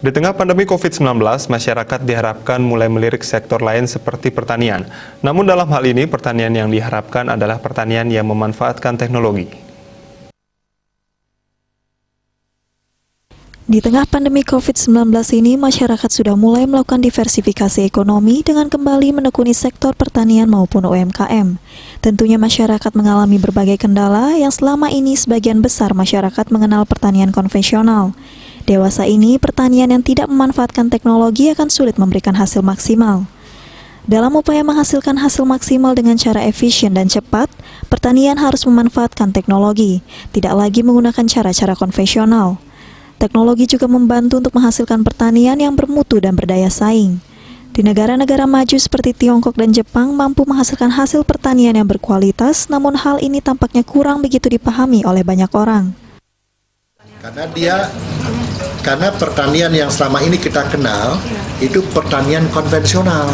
Di tengah pandemi COVID-19, masyarakat diharapkan mulai melirik sektor lain seperti pertanian. Namun dalam hal ini, pertanian yang diharapkan adalah pertanian yang memanfaatkan teknologi. Di tengah pandemi COVID-19 ini, masyarakat sudah mulai melakukan diversifikasi ekonomi dengan kembali menekuni sektor pertanian maupun UMKM. Tentunya masyarakat mengalami berbagai kendala yang selama ini sebagian besar masyarakat mengenal pertanian konvensional. Dewasa ini, pertanian yang tidak memanfaatkan teknologi akan sulit memberikan hasil maksimal. Dalam upaya menghasilkan hasil maksimal dengan cara efisien dan cepat, pertanian harus memanfaatkan teknologi, tidak lagi menggunakan cara-cara konvensional. Teknologi juga membantu untuk menghasilkan pertanian yang bermutu dan berdaya saing. Di negara-negara maju seperti Tiongkok dan Jepang mampu menghasilkan hasil pertanian yang berkualitas, namun hal ini tampaknya kurang begitu dipahami oleh banyak orang. Karena pertanian yang selama ini kita kenal itu pertanian konvensional.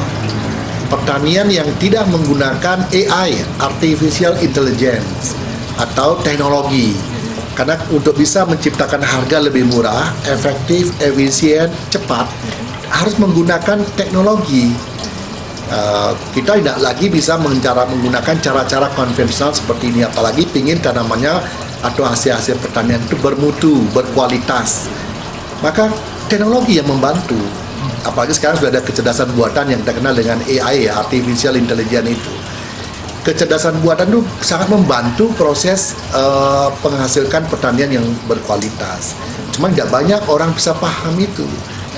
Pertanian yang tidak menggunakan AI, Artificial Intelligence, atau teknologi. Karena untuk bisa menciptakan harga lebih murah, efektif, efisien, cepat, harus menggunakan teknologi. Kita tidak lagi bisa menggunakan cara-cara konvensional seperti ini, apalagi ingin tanamannya atau hasil-hasil pertanian itu bermutu, berkualitas. Maka teknologi yang membantu, apalagi sekarang sudah ada kecerdasan buatan yang kita kenal dengan AI, Artificial Intelligence itu. Kecerdasan buatan itu sangat membantu proses menghasilkan pertanian yang berkualitas. Cuma tidak banyak orang bisa paham itu.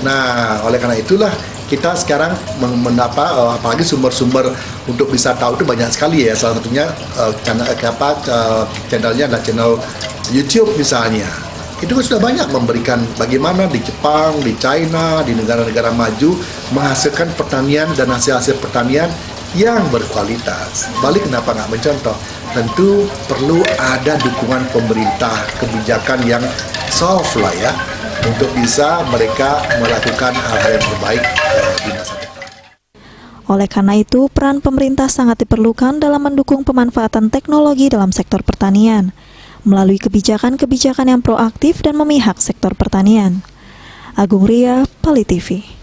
Nah, oleh karena itulah kita sekarang apalagi sumber-sumber untuk bisa tahu itu banyak sekali ya. Salah satunya channelnya adalah channel YouTube misalnya. Itu sudah banyak memberikan bagaimana di Jepang, di China, di negara-negara maju menghasilkan pertanian dan hasil-hasil pertanian yang berkualitas. Balik kenapa nggak mencontoh? Tentu perlu ada dukungan pemerintah, kebijakan yang soft lah ya, untuk bisa mereka melakukan hal-hal yang terbaik di masa depan. Oleh karena itu, peran pemerintah sangat diperlukan dalam mendukung pemanfaatan teknologi dalam sektor pertanian, melalui kebijakan-kebijakan yang proaktif dan memihak sektor pertanian. Agung Ria, Pali TV.